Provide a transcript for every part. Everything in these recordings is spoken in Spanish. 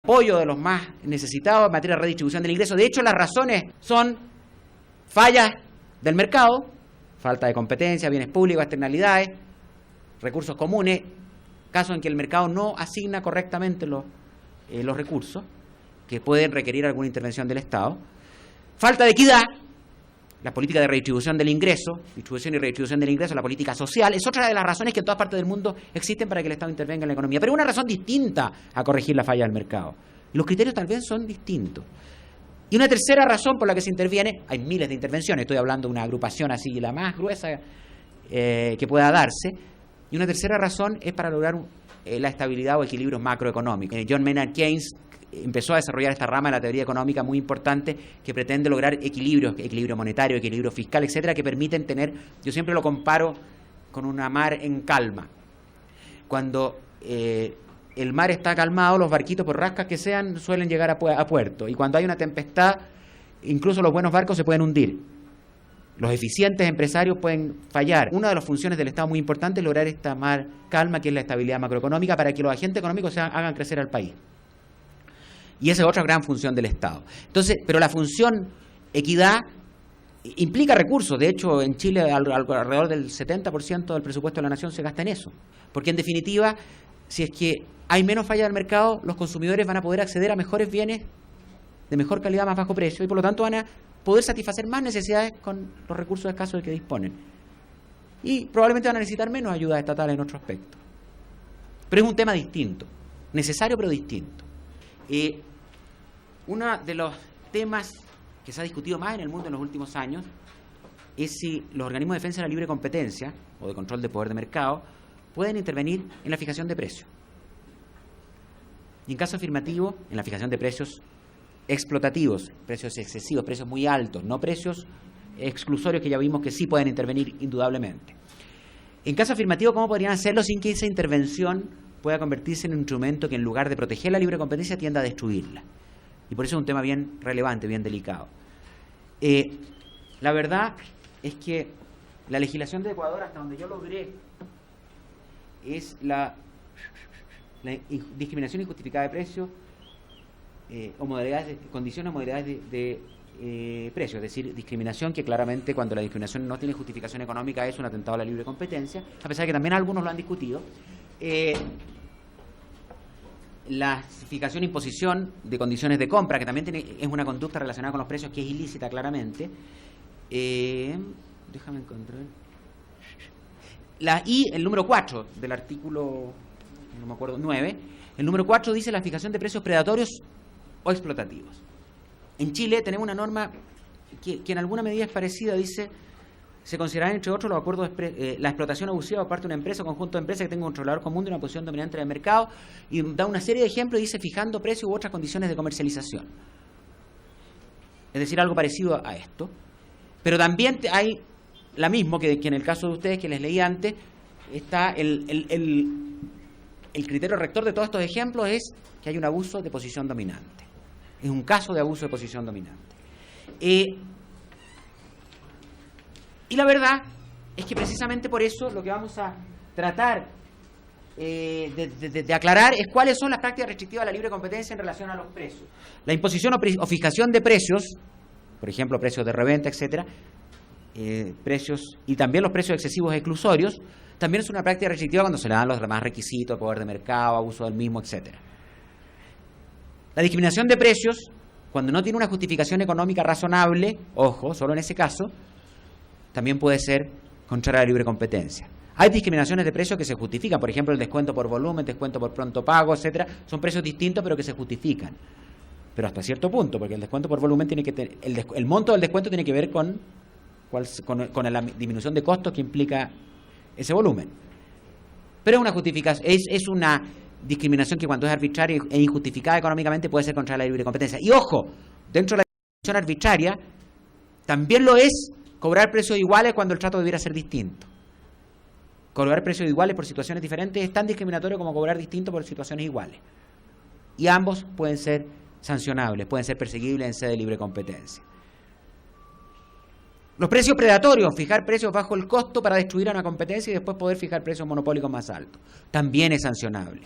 apoyo de los más necesitados en materia de redistribución del ingreso. De hecho, las razones son fallas del mercado, falta de competencia, bienes públicos, externalidades, recursos comunes, casos en que el mercado no asigna correctamente los recursos que pueden requerir alguna intervención del Estado, falta de equidad, la política de redistribución del ingreso, distribución y redistribución del ingreso, la política social, es otra de las razones que en todas partes del mundo existen para que el Estado intervenga en la economía, pero una razón distinta a corregir la falla del mercado. Y los criterios tal vez son distintos. Y una tercera razón por la que se interviene, hay miles de intervenciones, estoy hablando de una agrupación así, la más gruesa que pueda darse, y una tercera razón es para lograr la estabilidad o equilibrios macroeconómicos. John Maynard Keynes empezó a desarrollar esta rama de la teoría económica muy importante que pretende lograr equilibrio monetario, equilibrio fiscal, etcétera, que permiten tener, yo siempre lo comparo con una mar en calma. Cuando el mar está calmado, los barquitos, por rascas que sean, suelen llegar a puerto. Y cuando hay una tempestad, incluso los buenos barcos se pueden hundir. Los eficientes empresarios pueden fallar. Una de las funciones del Estado muy importante es lograr esta mar calma, que es la estabilidad macroeconómica, para que los agentes económicos hagan crecer al país. Y esa es otra gran función del Estado. Entonces, pero la función equidad implica recursos. De hecho, en Chile alrededor del 70% del presupuesto de la nación se gasta en eso. Porque en definitiva, si es que hay menos falla del mercado, los consumidores van a poder acceder a mejores bienes de mejor calidad, más bajo precio, y por lo tanto van a poder satisfacer más necesidades con los recursos escasos de que disponen. Y probablemente van a necesitar menos ayuda estatal en otro aspecto. Pero es un tema distinto, necesario pero distinto. Uno de los temas que se ha discutido más en el mundo en los últimos años es si los organismos de defensa de la libre competencia o de control de poder de mercado pueden intervenir en la fijación de precios. Y en caso afirmativo, en la fijación de precios explotativos, precios excesivos, precios muy altos, no precios exclusorios que ya vimos que sí pueden intervenir indudablemente. En caso afirmativo, ¿cómo podrían hacerlo sin que esa intervención pueda convertirse en un instrumento que en lugar de proteger la libre competencia tienda a destruirla? Y por eso es un tema bien relevante, bien delicado. La verdad es que la legislación de Ecuador, hasta donde yo logré, es la discriminación injustificada de precios o modalidades, condiciones o modalidades de precio, es decir, discriminación que claramente cuando la discriminación no tiene justificación económica es un atentado a la libre competencia, a pesar de que también algunos lo han discutido. La fijación e imposición de condiciones de compra, que también es una conducta relacionada con los precios que es ilícita claramente. Déjame encontrar. El número 4 del artículo, no me acuerdo, 9, el número 4 dice la fijación de precios predatorios o explotativos. En Chile tenemos una norma que en alguna medida es parecida, dice: se considerarán, entre otros, los acuerdos la explotación abusiva por parte de una empresa o conjunto de empresas que tenga un controlador común de una posición dominante en el mercado, y da una serie de ejemplos y dice fijando precios u otras condiciones de comercialización. Es decir, algo parecido a esto. Pero también hay la misma que en el caso de ustedes, que les leí antes, está el criterio rector de todos estos ejemplos es que hay un abuso de posición dominante. Es un caso de abuso de posición dominante. Y la verdad es que precisamente por eso lo que vamos a tratar de aclarar es cuáles son las prácticas restrictivas de la libre competencia en relación a los precios. La imposición o fijación de precios, por ejemplo, precios de reventa, etcétera, precios y también los precios excesivos exclusorios, también es una práctica restrictiva cuando se le dan los demás requisitos, poder de mercado, abuso del mismo, etcétera. La discriminación de precios, cuando no tiene una justificación económica razonable, ojo, solo en ese caso, también puede ser contraria a la libre competencia. Hay discriminaciones de precios que se justifican, por ejemplo, el descuento por volumen, descuento por pronto pago, etcétera. Son precios distintos, pero que se justifican. Pero hasta cierto punto, porque el descuento por volumen tiene que tener, el monto del descuento tiene que ver con la disminución de costos que implica ese volumen. Pero es una justificación, es una discriminación que cuando es arbitraria e injustificada económicamente puede ser contra la libre competencia. Y ojo, dentro de la discriminación arbitraria también lo es cobrar precios iguales cuando el trato debiera ser distinto. Cobrar precios iguales por situaciones diferentes es tan discriminatorio como cobrar distinto por situaciones iguales. Y ambos pueden ser sancionables, pueden ser perseguibles en sede de libre competencia. Los precios predatorios, fijar precios bajo el costo para destruir a una competencia y después poder fijar precios monopólicos más altos, también es sancionable.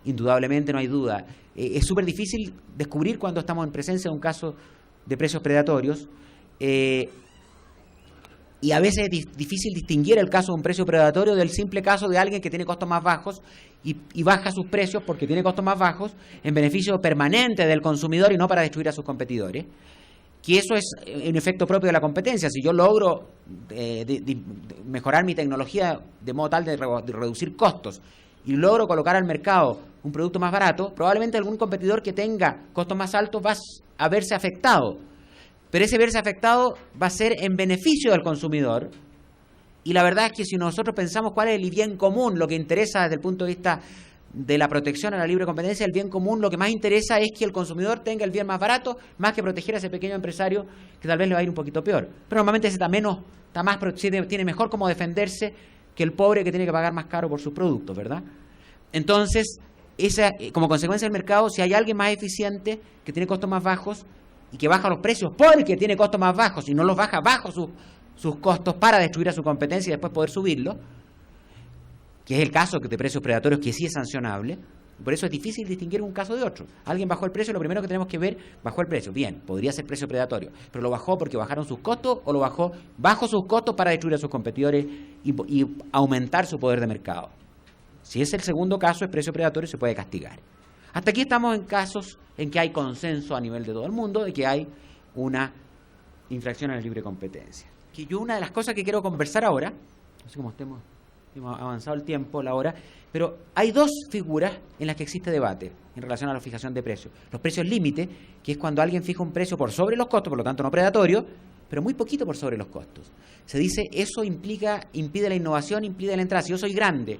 indudablemente, no hay duda. Es súper difícil descubrir cuando estamos en presencia de un caso de precios predatorios, y a veces es difícil distinguir el caso de un precio predatorio del simple caso de alguien que tiene costos más bajos y baja sus precios porque tiene costos más bajos en beneficio permanente del consumidor y no para destruir a sus competidores. Que eso es un efecto propio de la competencia. Si yo logro mejorar mi tecnología de modo tal de reducir costos y logro colocar al mercado un producto más barato, probablemente algún competidor que tenga costos más altos va a verse afectado. Pero ese verse afectado va a ser en beneficio del consumidor. Y la verdad es que si nosotros pensamos cuál es el bien común, lo que interesa desde el punto de vista de la protección a la libre competencia, el bien común, lo que más interesa es que el consumidor tenga el bien más barato, más que proteger a ese pequeño empresario que tal vez le va a ir un poquito peor. Pero normalmente ese tiene mejor cómo defenderse que el pobre que tiene que pagar más caro por sus productos, ¿verdad? Entonces, como consecuencia del mercado, si hay alguien más eficiente, que tiene costos más bajos y que baja los precios porque tiene costos más bajos y no los baja bajo sus costos para destruir a su competencia y después poder subirlo, que es el caso de precios predatorios, que sí es sancionable. Por eso es difícil distinguir un caso de otro. Alguien bajó el precio, lo primero que tenemos que ver, bajó el precio. Bien, podría ser precio predatorio, pero lo bajó porque bajaron sus costos o lo bajó bajo sus costos para destruir a sus competidores y aumentar su poder de mercado. Si es el segundo caso, es precio predatorio y se puede castigar. Hasta aquí estamos en casos en que hay consenso a nivel de todo el mundo de que hay una infracción a la libre competencia. Que yo una de las cosas que quiero conversar ahora, no sé cómo hemos avanzado el tiempo, la hora, pero hay dos figuras en las que existe debate en relación a la fijación de precios. Los precios límite, que es cuando alguien fija un precio por sobre los costos, por lo tanto no predatorio, pero muy poquito por sobre los costos. Se dice, eso impide la innovación, impide la entrada. Si yo soy grande,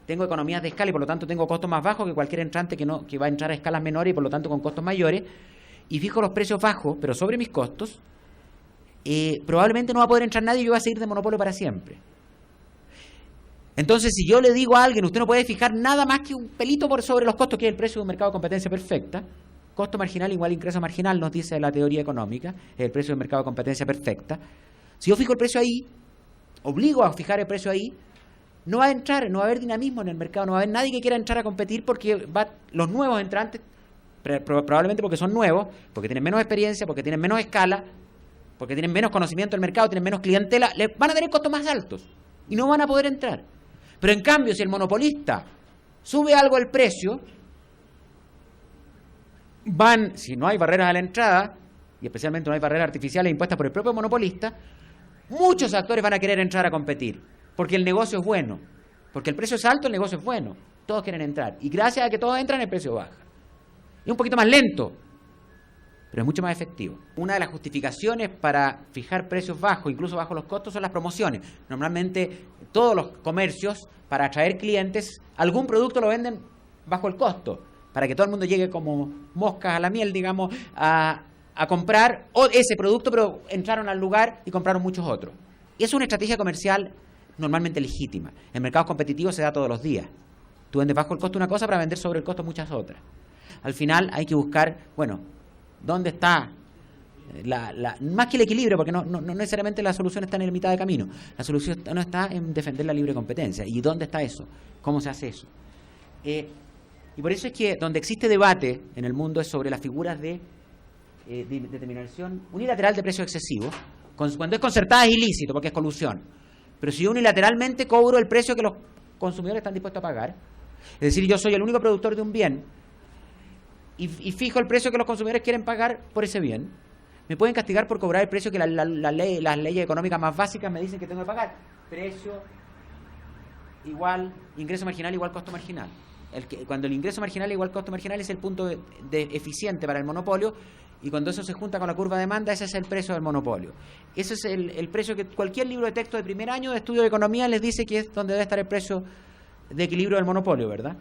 tengo economías de escala y por lo tanto tengo costos más bajos que cualquier entrante que va a entrar a escalas menores y por lo tanto con costos mayores, y fijo los precios bajos, pero sobre mis costos, probablemente no va a poder entrar nadie y yo voy a seguir de monopolio para siempre. Entonces, si yo le digo a alguien, usted no puede fijar nada más que un pelito por sobre los costos, que es el precio de un mercado de competencia perfecta, costo marginal igual ingreso marginal, nos dice la teoría económica, es el precio del mercado de competencia perfecta. Si yo fijo el precio ahí, obligo a fijar el precio ahí, no va a entrar, no va a haber dinamismo en el mercado, no va a haber nadie que quiera entrar a competir porque los nuevos entrantes, probablemente porque son nuevos, porque tienen menos experiencia, porque tienen menos escala, porque tienen menos conocimiento del mercado, tienen menos clientela, van a tener costos más altos y no van a poder entrar. Pero en cambio, si el monopolista sube algo el precio, si no hay barreras a la entrada, y especialmente no hay barreras artificiales impuestas por el propio monopolista, muchos actores van a querer entrar a competir, porque el negocio es bueno, porque el precio es alto, el negocio es bueno, todos quieren entrar, y gracias a que todos entran, el precio baja. Es un poquito más lento, pero es mucho más efectivo. Una de las justificaciones para fijar precios bajos, incluso bajo los costos, son las promociones. Normalmente todos los comercios, para atraer clientes, algún producto lo venden bajo el costo, para que todo el mundo llegue como moscas a la miel, digamos, a comprar ese producto, pero entraron al lugar y compraron muchos otros. Y es una estrategia comercial normalmente legítima. En mercados competitivos se da todos los días. Tú vendes bajo el costo una cosa para vender sobre el costo muchas otras. Al final hay que buscar, ¿dónde está? Más que el equilibrio, porque no necesariamente la solución está en la mitad de camino. La solución no está en defender la libre competencia. ¿Y dónde está eso? ¿Cómo se hace eso? Y por eso es que donde existe debate en el mundo es sobre las figuras de determinación unilateral de precio excesivo. Cuando es concertada es ilícito, porque es colusión. Pero si yo unilateralmente cobro el precio que los consumidores están dispuestos a pagar, es decir, yo soy el único productor de un bien, y fijo el precio que los consumidores quieren pagar por ese bien, me pueden castigar por cobrar el precio que las leyes económicas más básicas me dicen que tengo que pagar. Precio igual ingreso marginal igual costo marginal. Cuando el ingreso marginal igual costo marginal es el punto de eficiente para el monopolio, y cuando eso se junta con la curva de demanda, ese es el precio del monopolio. Ese es el precio que cualquier libro de texto de primer año de estudio de economía les dice que es donde debe estar el precio de equilibrio del monopolio, ¿verdad?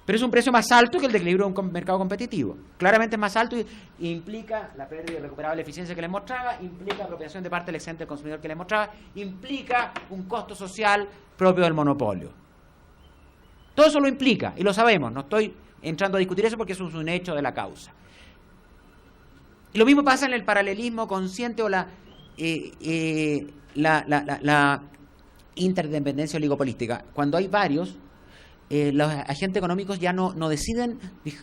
Pero es un precio más alto que el de equilibrio de un mercado competitivo. Claramente es más alto y implica la pérdida irrecuperable de eficiencia que les mostraba, implica apropiación de parte del excedente del consumidor que les mostraba, implica un costo social propio del monopolio. Todo eso lo implica, y lo sabemos, no estoy entrando a discutir eso porque eso es un hecho de la causa. Y lo mismo pasa en el paralelismo consciente o la interdependencia oligopolística. Cuando hay varios, los agentes económicos ya no deciden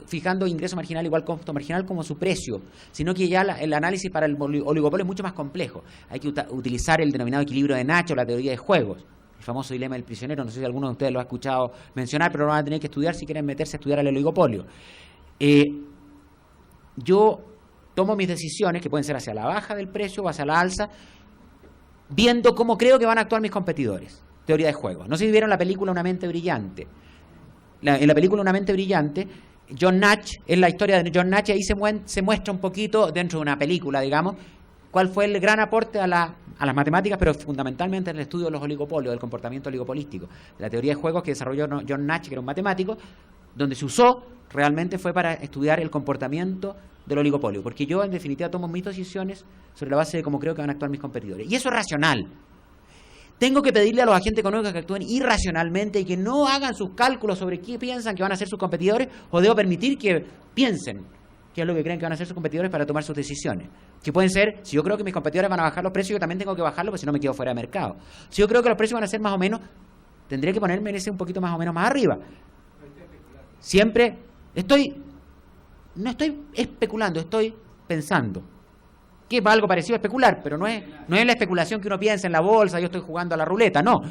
fijando ingreso marginal igual costo marginal como su precio, sino que ya el análisis para el oligopolio es mucho más complejo. Hay que utilizar el denominado equilibrio de Nacho, la teoría de juegos, el famoso dilema del prisionero. No sé si alguno de ustedes lo ha escuchado mencionar, pero lo van a tener que estudiar si quieren meterse a estudiar el oligopolio. Yo tomo mis decisiones, que pueden ser hacia la baja del precio o hacia la alza, viendo cómo creo que van a actuar mis competidores. Teoría de juegos. No sé si vieron la película Una mente brillante. En la película Una mente brillante, John Nash, es la historia de John Nash, y ahí se muestra un poquito, dentro de una película, digamos, cuál fue el gran aporte a las matemáticas, pero fundamentalmente en el estudio de los oligopolios, del comportamiento oligopolístico, de la teoría de juegos que desarrolló John Nash, que era un matemático, donde se usó realmente fue para estudiar el comportamiento del oligopolio, porque yo en definitiva tomo mis decisiones sobre la base de cómo creo que van a actuar mis competidores, y eso es racional. Tengo que pedirle a los agentes económicos que actúen irracionalmente y que no hagan sus cálculos sobre qué piensan que van a hacer sus competidores, o debo permitir que piensen qué es lo que creen que van a hacer sus competidores para tomar sus decisiones. Que pueden ser, si yo creo que mis competidores van a bajar los precios, yo también tengo que bajarlos, porque si no me quedo fuera de mercado. Si yo creo que los precios van a ser más o menos, tendría que ponerme en ese un poquito más o menos más arriba. Siempre no estoy especulando, estoy pensando. Que es algo parecido a especular, pero no es la especulación que uno piensa en la bolsa, yo estoy jugando a la ruleta, no.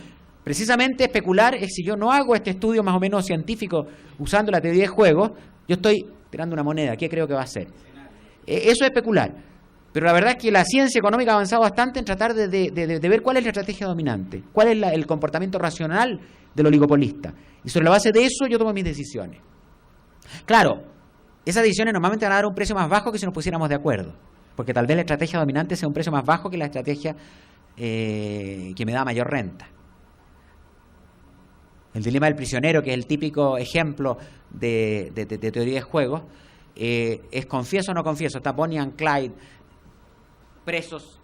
Precisamente especular es si yo no hago este estudio más o menos científico usando la teoría de juegos, yo estoy tirando una moneda, ¿qué creo que va a ser? Eso es especular. Pero la verdad es que la ciencia económica ha avanzado bastante en tratar de ver cuál es la estrategia dominante, cuál es el comportamiento racional del oligopolista. Y sobre la base de eso yo tomo mis decisiones. Claro, esas decisiones normalmente van a dar un precio más bajo que si nos pusiéramos de acuerdo. Porque tal vez la estrategia dominante sea un precio más bajo que la estrategia que me da mayor renta. El dilema del prisionero, que es el típico ejemplo de teoría de juegos, es confieso o no confieso. Está Bonnie and Clyde presos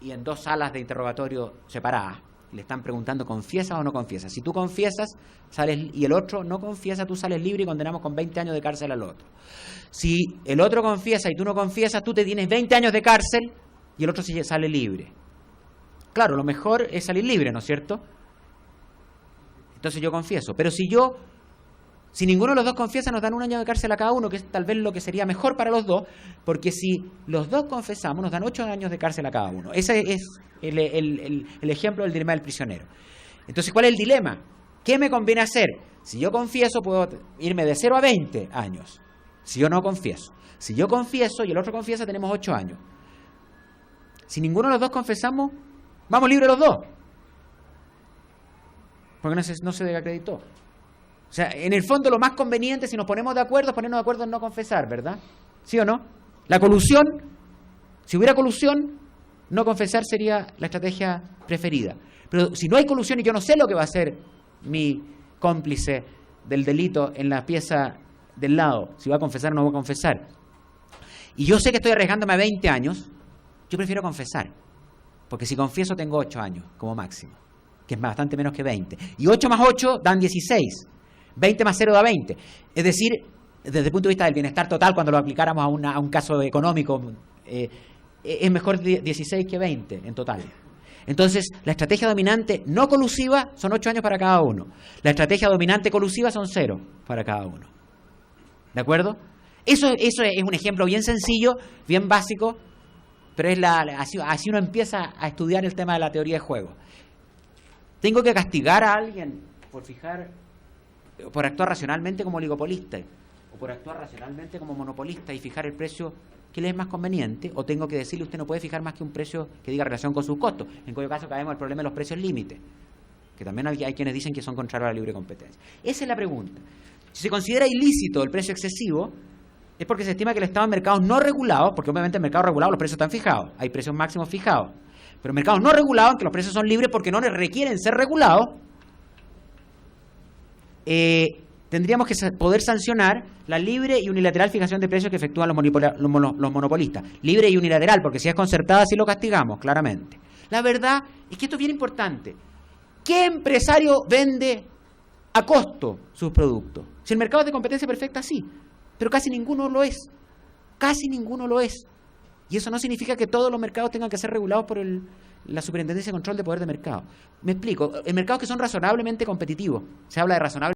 y en dos salas de interrogatorio separadas. Le están preguntando, ¿confiesas o no confiesas? Si tú confiesas sales, y el otro no confiesa, tú sales libre y condenamos con 20 años de cárcel al otro. Si el otro confiesa y tú no confiesas, tú te tienes 20 años de cárcel y el otro sale libre. Claro, lo mejor es salir libre, ¿no es cierto? Entonces yo confieso. Pero si ninguno de los dos confiesa, nos dan un año de cárcel a cada uno, que es tal vez lo que sería mejor para los dos, porque si los dos confesamos, nos dan 8 años de cárcel a cada uno. Ese es el ejemplo del dilema del prisionero. Entonces, ¿cuál es el dilema? ¿Qué me conviene hacer? Si yo confieso, puedo irme de 0 a 20 años. Si yo no confieso. Si yo confieso y el otro confiesa, tenemos 8 años. Si ninguno de los dos confesamos, vamos libres los dos. Porque no se desacreditó. O sea, en el fondo lo más conveniente, si nos ponemos de acuerdo, es ponernos de acuerdo en no confesar, ¿verdad? ¿Sí o no? La colusión, si hubiera colusión, no confesar sería la estrategia preferida. Pero si no hay colusión y yo no sé lo que va a hacer mi cómplice del delito en la pieza del lado, si va a confesar o no va a confesar, y yo sé que estoy arriesgándome a 20 años, yo prefiero confesar. Porque si confieso tengo 8 años como máximo, que es bastante menos que 20. Y 8 más 8 dan 16. 20 más 0 da 20. Es decir, desde el punto de vista del bienestar total, cuando lo aplicáramos a un caso económico, es mejor 16 que 20 en total. Entonces, la estrategia dominante no colusiva son 8 años para cada uno. La estrategia dominante colusiva son 0 para cada uno. ¿De acuerdo? Eso es un ejemplo bien sencillo, bien básico, pero así uno empieza a estudiar el tema de la teoría de juegos. ¿Tengo que castigar a alguien por actuar racionalmente como oligopolista o por actuar racionalmente como monopolista y fijar el precio que le es más conveniente? ¿O tengo que decirle usted no puede fijar más que un precio que diga relación con sus costos? En cuyo caso caemos al problema de los precios límite, que también hay quienes dicen que son contrarios a la libre competencia. Esa es la pregunta. Si se considera ilícito el precio excesivo, es porque se estima que el Estado en mercados no regulados, porque obviamente en mercados regulados los precios están fijados, hay precios máximos fijados, pero en mercados no regulados, en que los precios son libres porque no requieren ser regulados, tendríamos que poder sancionar la libre y unilateral fijación de precios que efectúan los monopolistas. Libre y unilateral, porque si es concertada sí lo castigamos, claramente. La verdad es que esto es bien importante. ¿Qué empresario vende a costo sus productos? Si el mercado es de competencia perfecta, sí, pero casi ninguno lo es. Casi ninguno lo es. Y eso no significa que todos los mercados tengan que ser regulados por la Superintendencia de Control de Poder de Mercado. Me explico. En mercados que son razonablemente competitivos, se habla de razonable